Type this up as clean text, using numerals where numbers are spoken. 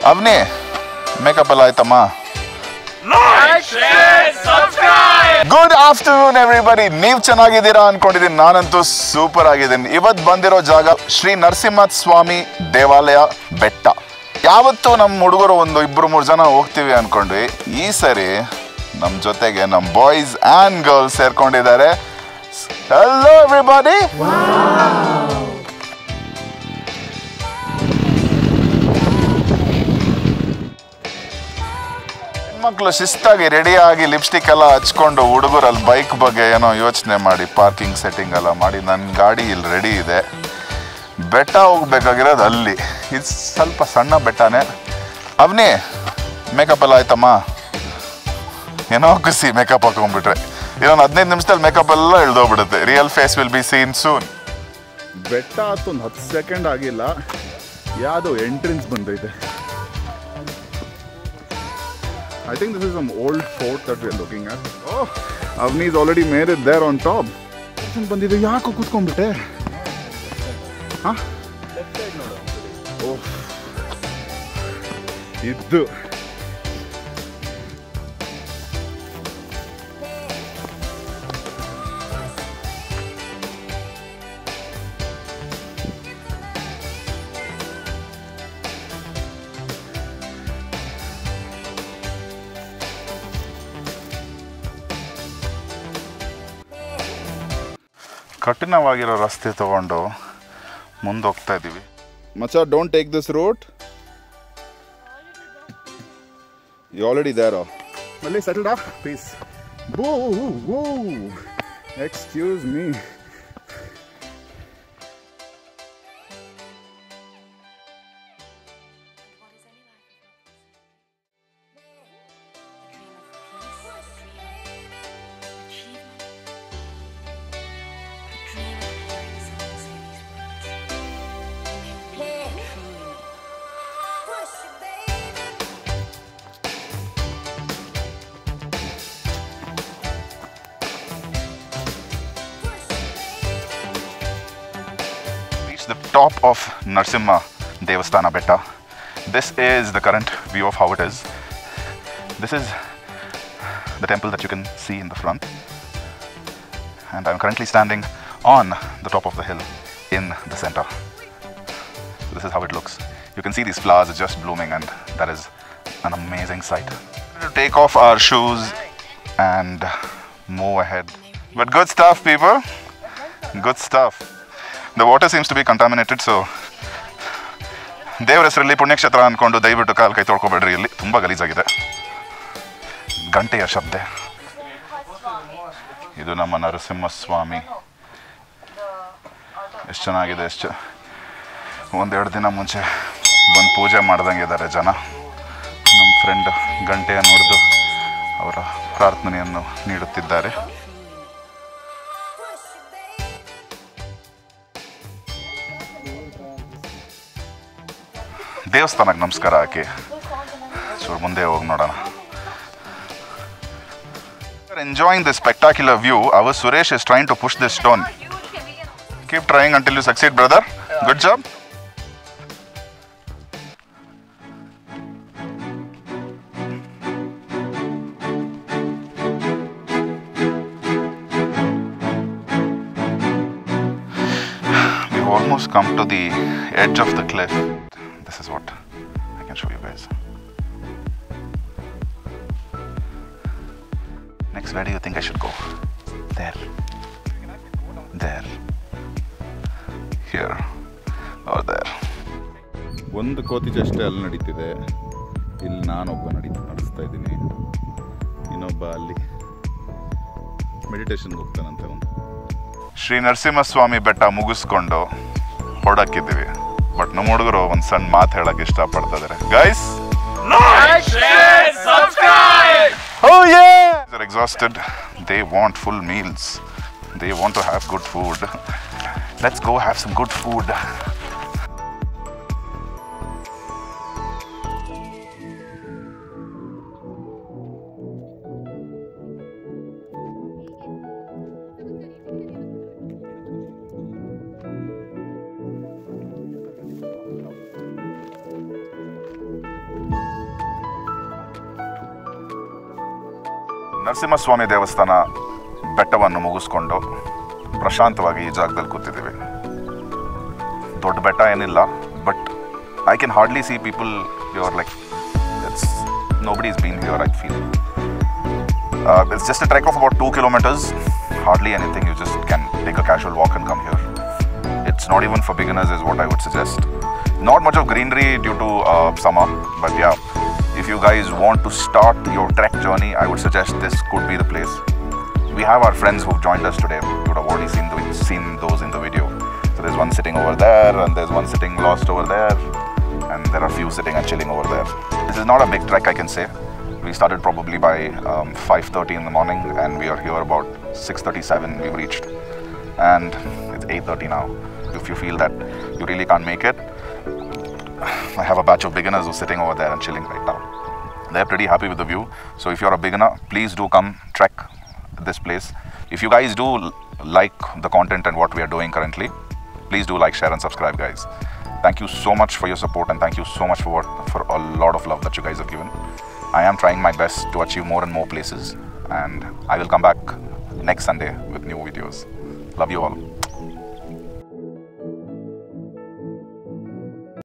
ಅವನಿ makeup ಎಲ್ಲ ಆಯ್ತಮ್ಮ? Good afternoon everybody. ನೀವು ಚೆನ್ನಾಗಿದ್ದೀರಾ ಅನ್ಕೊಂಡಿದ್ದೀನಿ. ನಾನಂತೂ ಸೂಪರ್ ಆಗಿದ್ದೀನಿ. ಇವತ್ತು ಬಂದಿರೋ ಜಾಗ ಶ್ರೀ ನರಸಿಂಹ ಸ್ವಾಮಿ ದೇವಾಲಯ ಬೆಟ್ಟ. ಯಾವತ್ತೂ ನಮ್ಮ ಹುಡುಗರು ಒಂದು 2-3 ಜನ ಹೋಗ್ತೀವಿ ಅನ್ಕೊಂಡ್ವಿ. ಈ ಸರಿ ನಮ್ಮ ಜೊತೆಗೆ ನಮ್ಮ ಬಾಯ್ಸ್ ಆ್ಯಂಡ್ ಗರ್ಲ್ಸ್ ಸೇರ್ಕೊಂಡಿದ್ದಾರೆ. Hello everybody. ಹೆಣ್ಮಕ್ಳು ಶಿಸ್ತಾಗಿ ರೆಡಿಯಾಗಿ ಲಿಪ್ಸ್ಟಿಕ್ ಎಲ್ಲ ಹಚ್ಕೊಂಡು ಹುಡುಗರಲ್ಲಿ ಬೈಕ್ ಬಗ್ಗೆ ಏನೋ ಯೋಚನೆ ಮಾಡಿ ಪಾರ್ಕಿಂಗ್ ಸೆಟ್ಟಿಂಗ್ ಎಲ್ಲ ಮಾಡಿ ನನ್ನ ಗಾಡಿ ಇಲ್ಲಿ ರೆಡಿ ಇದೆ. ಬೆಟ್ಟ ಹೋಗ್ಬೇಕಾಗಿರೋದು ಅಲ್ಲಿ. ಇದು ಸ್ವಲ್ಪ ಸಣ್ಣ ಬೆಟ್ಟನೇ. ಅವನಿ ಮೇಕಪ್ ಎಲ್ಲ ಆಯ್ತಮ್ಮ? ಏನೋ ಖುಷಿ ಮೇಕಪ್ ಹಾಕೊಂಡ್ಬಿಟ್ರೆ. ಇನ್ನೊಂದು 15 ನಿಮಿಷದಲ್ಲಿ ಮೇಕಪ್ ಎಲ್ಲ ಇಳ್ದೋಗ್ಬಿಡುತ್ತೆ. Real face will be seen soon. ಬೆಟ್ಟ ಹತ್ತು ಒಂದು 10 ಸೆಕೆಂಡ್ ಆಗಿಲ್ಲ, ಯಾವುದೋ ಎಂಟ್ರೆನ್ಸ್ ಬಂದೈತೆ. I think this is some old fort that we are looking at. Oh, Avni is already made it there on top. ಬಂದಿದೆ, ಯಾಕೋ ಕೂತ್ಕೊಂಡ್ಬಿಟ್ಟೆ? ಹಾ, ಲೆಫ್ಟ್ ಸೈಡ್ ನೋಡು. ಓಹ್, ಇದ್ದು ಕಠಿಣವಾಗಿರೋ ರಸ್ತೆ ತಗೊಂಡು ಮುಂದೆ ಹೋಗ್ತಾ ಇದ್ದೀವಿ. ಮಚ್ಚ, don't take this route. You already there. ಅಲ್ಲಿ settled up. Please. Excuse me. The top of Narasimha Devasthana Betta. This is the current view of how it is. This is the temple that you can see in the front, and I'm currently standing on the top of the hill in the center. So this is how it looks. You can see these flowers just blooming, and that is an amazing sight. We'll take off our shoes and move ahead. But good stuff, people. Good stuff. The water seems to be contaminated, so ದೇವರ ಹೆಸರಲ್ಲಿ ಪುಣ್ಯಕ್ಷೇತ್ರ ಅಂದ್ಕೊಂಡು ದಯವಿಟ್ಟು ಕಾಲು ಕೈ ತೊಳ್ಕೊಬೇಡ್ರಿ. ಇಲ್ಲಿ ತುಂಬ ಗಲೀಜಾಗಿದೆ. ಗಂಟೆಯ ಶಬ್ದ. ಇದು ನಮ್ಮ ನರಸಿಂಹ ಸ್ವಾಮಿ. ಎಷ್ಟು ಚೆನ್ನಾಗಿದೆ. ಎಷ್ಟು 1-2 ದಿನ ಮುಂಚೆ ಬಂದು ಪೂಜೆ ಮಾಡ್ದಂಗೆ ಇದ್ದಾರೆ ಜನ. ನಮ್ಮ ಫ್ರೆಂಡ್ ಗಂಟೆಯನ್ನು ಹೊಡೆದು ಅವರ ಪ್ರಾರ್ಥನೆಯನ್ನು ನೀಡುತ್ತಿದ್ದಾರೆ. ದೇವಸ್ಥಾನಕ್ಕೆ ನಮಸ್ಕಾರ ಹಾಕಿ ಚೂರು ಮುಂದೆ ಹೋಗಿ ನೋಡೋಣ. Enjoying this spectacular view, our Suresh is trying to push this stone. Keep trying until you succeed, brother. Good job. We've almost come to the edge of the cliff. This is what I can show you guys. Next, where do you think I should go? There. There. Here. Or there. ಒಂದು ಕೋತಿ ಚಷ್ಟೆ ಅಲ್ಲಿ ನಡೀತಿದೆ. ಇಲ್ಲಿ ನಾನೊಬ್ಬ ನಡೆಸ್ತಾ ಇದ್ದೀನಿ. ಇನ್ನೊಬ್ಬ ಅಲ್ಲಿ ಮೆಡಿಟೇಷನ್ಗೆ ಹೋಗ್ತಾನಂತೆ ಅವನು. ಶ್ರೀ ನರಸಿಂಹಸ್ವಾಮಿ ಬೆಟ್ಟ ಮುಗಿಸ್ಕೊಂಡು ಹೊರಡಕ್ಕಿದ್ದೀವಿ. ಬಟ್ ನಮ್ಮ ಹುಡುಗರು ಒಂದು ಸಣ್ಣ ಮಾತು ಹೇಳಕ್ಕೆ ಇಷ್ಟಪಡ್ತಿದ್ದಾರೆ. Guys, like, share, subscribe. Oh yeah! They're exhausted. They want full meals. They want to have good food. Let's go have some good food. Narasimhaswamy ದೇವಸ್ಥಾನ ಬೆಟ್ಟವನ್ನು ಮುಗಿಸ್ಕೊಂಡು ಪ್ರಶಾಂತವಾಗಿ ಈ ಜಾಗದಲ್ಲಿ ಕೂತಿದ್ದೀವಿ. ದೊಡ್ಡ ಬೆಟ್ಟ ಏನಿಲ್ಲ, but I can hardly see people. You are like nobody has been here, I feel. It's just a trek of about 2 kilometers, hardly anything. You just can take a casual walk and come here. It's not even for beginners is what I would suggest. Not much of greenery due to summer, but yeah, if you guys want to start your trek journey, I would suggest this could be the place. We have our friends who've joined us today. You would have already seen those in the video. So there's one sitting over there, and there's one sitting lost over there, and there are few sitting and chilling over there. This is not a big trek, I can say. We started probably by 5:30 in the morning, and we are here about 6:37 we've reached, and it's 8:30 now. If you feel that you really can't make it, I have a batch of beginners who are sitting over there and chilling right now. They're pretty happy with the view. So if you're a beginner, please do come trek this place. If you guys do like the content and what we are doing currently, please do like, share and subscribe, guys. Thank you so much for your support, and thank you so much for a lot of love that you guys have given. I am trying my best to achieve more and more places, and I will come back next Sunday with new videos. Love you all.